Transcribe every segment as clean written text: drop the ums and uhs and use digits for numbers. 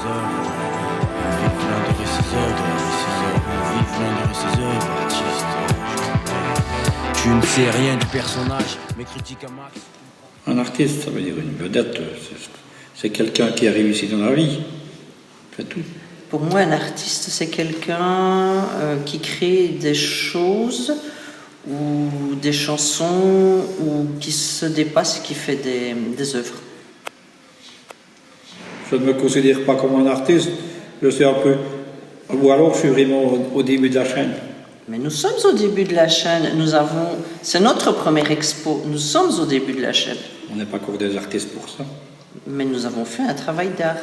œuvres, vivre l'un de ses œuvres, vivre l'un de ses œuvres, artiste. Tu ne sais rien du personnage, mais critique à max. Un artiste, ça veut dire une vedette, c'est quelqu'un qui a réussi dans la vie, c'est tout. Pour moi, un artiste, c'est quelqu'un qui crée des choses ou des chansons ou qui se dépasse et qui fait des œuvres. Je ne me considère pas comme un artiste, je suis un peu... Ou alors je suis vraiment au début de la chaîne. Mais nous sommes au début de la chaîne, c'est notre première expo, nous sommes au début de la chaîne. On n'est pas encore des artistes pour ça. Mais nous avons fait un travail d'art.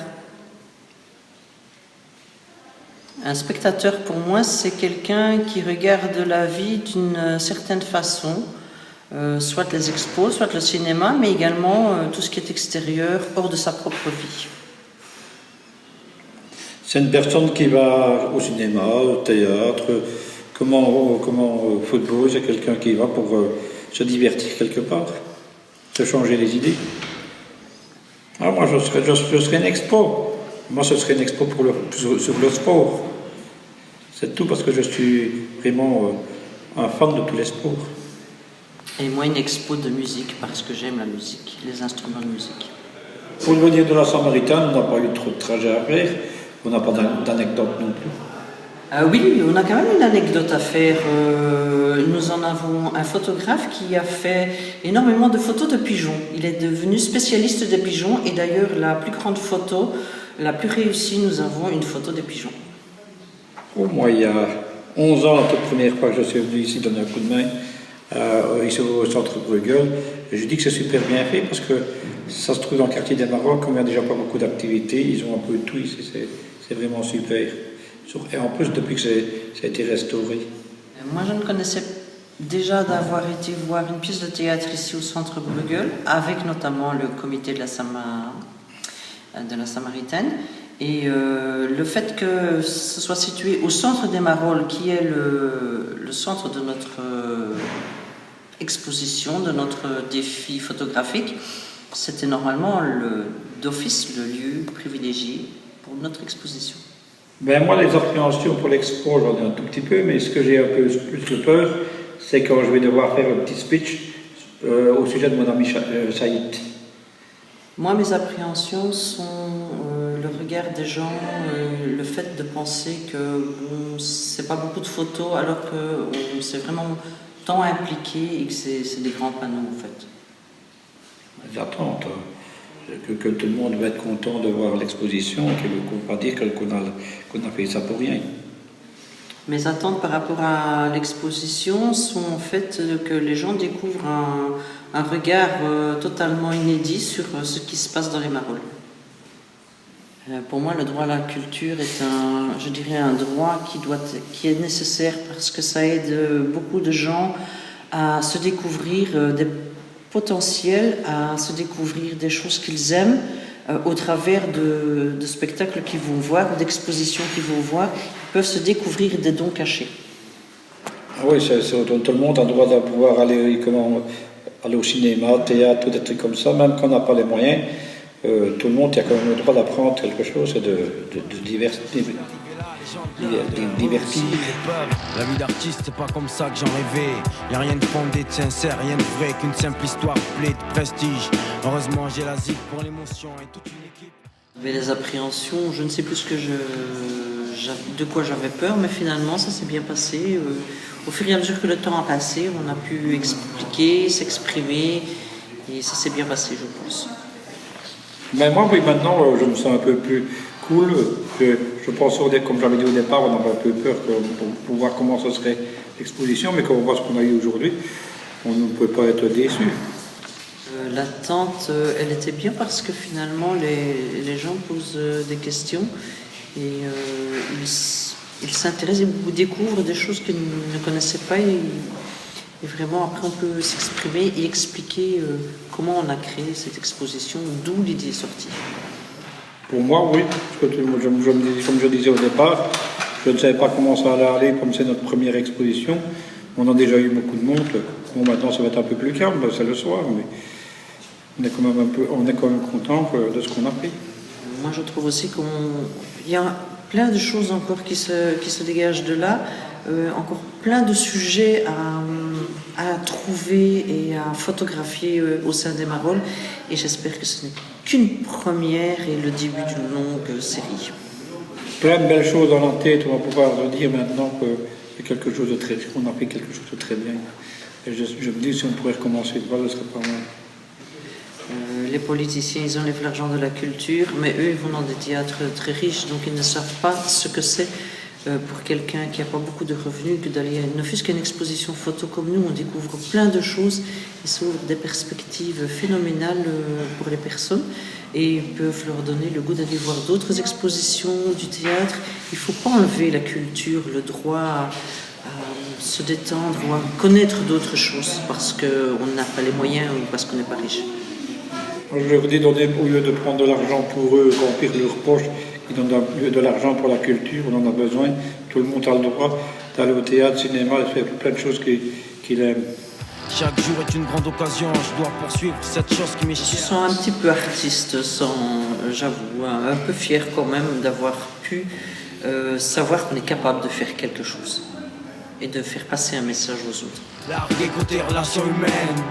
Un spectateur, pour moi, c'est quelqu'un qui regarde la vie d'une certaine façon, soit les expos, soit le cinéma, mais également tout ce qui est extérieur, hors de sa propre vie. C'est une personne qui va au cinéma, au théâtre, comment au football, c'est quelqu'un qui va pour se divertir quelque part, se changer les idées. Ah, moi, je serais une expo. Moi, ce serait une expo sur le sport. C'est tout parce que je suis vraiment un fan de tous les sports. Et moi, une expo de musique, parce que j'aime la musique, les instruments de musique. Pour venir de la Samaritaine, on n'a pas eu trop de trajet à faire. On n'a pas d'anecdote non plus. Oui, on a quand même une anecdote à faire. Nous en avons un photographe qui a fait énormément de photos de pigeons. Il est devenu spécialiste des pigeons et d'ailleurs la plus grande photo, la plus réussie, nous avons une photo des pigeons. Oh, moi, il y a 11 ans, la toute première fois que je suis venu ici donner un coup de main, ici au centre Bruegel, je dis que c'est super bien fait parce que ça se trouve dans le quartier des Marocs, comme il n'y a déjà pas beaucoup d'activités, ils ont un peu de tout ici, c'est vraiment super. Et en plus, depuis que ça a été restauré. Moi, je ne connaissais déjà d'avoir été voir une pièce de théâtre ici au centre Bruegel, avec notamment le comité de la Samaritaine. Et le fait que ce soit situé au centre des Marolles, qui est le centre de notre exposition, de notre défi photographique, c'était normalement d'office le lieu privilégié pour notre exposition. Ben moi, les appréhensions pour l'expo, j'en ai un tout petit peu, mais ce que j'ai un peu plus de peur, c'est quand je vais devoir faire un petit speech au sujet de mon ami Saïd. Moi, mes appréhensions sont le regard des gens, le fait de penser que c'est pas beaucoup de photos alors qu'on s'est vraiment tant impliqué et que c'est des grands panneaux en fait. Les attentes, que tout le monde va être content de voir l'exposition, qu'on ne peut pas dire qu'on a fait ça pour rien. Mes attentes par rapport à l'exposition sont en fait que les gens découvrent un regard totalement inédit sur ce qui se passe dans les Marolles. Pour moi, le droit à la culture est un droit qui est nécessaire parce que ça aide beaucoup de gens à se découvrir des potentiels, à se découvrir des choses qu'ils aiment au travers de spectacles qu'ils vont voir, d'expositions qu'ils vont voir. Ils peuvent se découvrir des dons cachés. Ah oui, tout le monde a le droit de pouvoir aller au cinéma, au théâtre, des trucs comme ça, même quand on n'a pas les moyens. Tout le monde a quand même le droit d'apprendre quelque chose et de divertir. La vie d'artiste, c'est pas comme ça que j'en rêvais. Y'a rien de fondé, de sincère, rien de vrai qu'une simple histoire pleine de prestige. Heureusement, j'ai la zig pour l'émotion et toute une équipe. Mais les appréhensions, je ne sais plus de quoi j'avais peur, mais finalement ça s'est bien passé. Au fur et à mesure que le temps a passé, on a pu expliquer, s'exprimer, et ça s'est bien passé, je pense. Mais moi, oui, maintenant, je me sens un peu plus cool. Je pense, comme j'avais dit au départ, on avait un peu peur pour voir comment ce serait l'exposition, mais quand on voit ce qu'on a eu aujourd'hui, on ne peut pas être déçu. L'attente, elle était bien parce que finalement, les gens posent des questions et ils s'intéressent et découvrent des choses qu'ils ne connaissaient pas. Et vraiment, après, on peut s'exprimer et expliquer comment on a créé cette exposition, d'où l'idée est sortie. Pour moi, oui, parce que comme je disais au départ, je ne savais pas comment ça allait aller, comme c'est notre première exposition. On a déjà eu beaucoup de monde. Bon, maintenant, ça va être un peu plus calme, c'est le soir, mais on est quand même content de ce qu'on a fait. moi je trouve aussi qu'il y a plein de choses encore qui se dégagent de là, encore plein de sujets à trouver et à photographier au sein des Marolles, et j'espère que ce n'est qu'une première et le début d'une longue série. Plein de belles choses dans la tête, on va pouvoir dire maintenant qu'on a fait quelque chose de très bien. Et je me dis, si on pourrait recommencer de voir, ce serait pas mal. Les politiciens, ils enlèvent l'argent de la culture, mais eux, ils vont dans des théâtres très riches, donc ils ne savent pas ce que c'est pour quelqu'un qui n'a pas beaucoup de revenus que d'aller, ne fût-ce qu'une exposition photo comme nous, on découvre plein de choses, et s'ouvre des perspectives phénoménales pour les personnes, et ils peuvent leur donner le goût d'aller voir d'autres expositions du théâtre. Il ne faut pas enlever la culture, le droit à se détendre ou à connaître d'autres choses parce qu'on n'a pas les moyens ou parce qu'on n'est pas riche. Je leur dis, au lieu de prendre de l'argent pour eux, remplir leurs poches, ils donnent de l'argent pour la culture, on en a besoin. Tout le monde a le droit d'aller au théâtre, cinéma, et faire plein de choses qu'il aime. Chaque jour est une grande occasion, je dois poursuivre cette chose qui m'est chère. Je me sens un petit peu artiste, j'avoue, un peu fier quand même d'avoir pu savoir qu'on est capable de faire quelque chose et de faire passer un message aux autres. L'art des côtés relations humaines,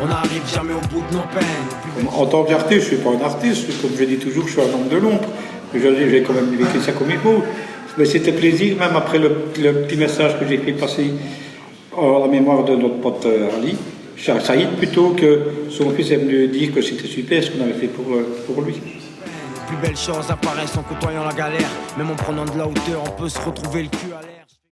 on n'arrive jamais au bout de nos peines. En tant qu'artiste, je ne suis pas un artiste, comme je dis toujours, je suis un homme de l'ombre. J'ai quand même vécu ça comme il faut. Mais c'était plaisir, même après le petit message que j'ai fait passer à la mémoire de notre pote Ali, Saïd, plutôt que son fils est venu dire que c'était super ce qu'on avait fait pour lui. Les plus belles choses apparaissent en côtoyant la galère. Même en prenant de la hauteur, on peut se retrouver le cul à l'air.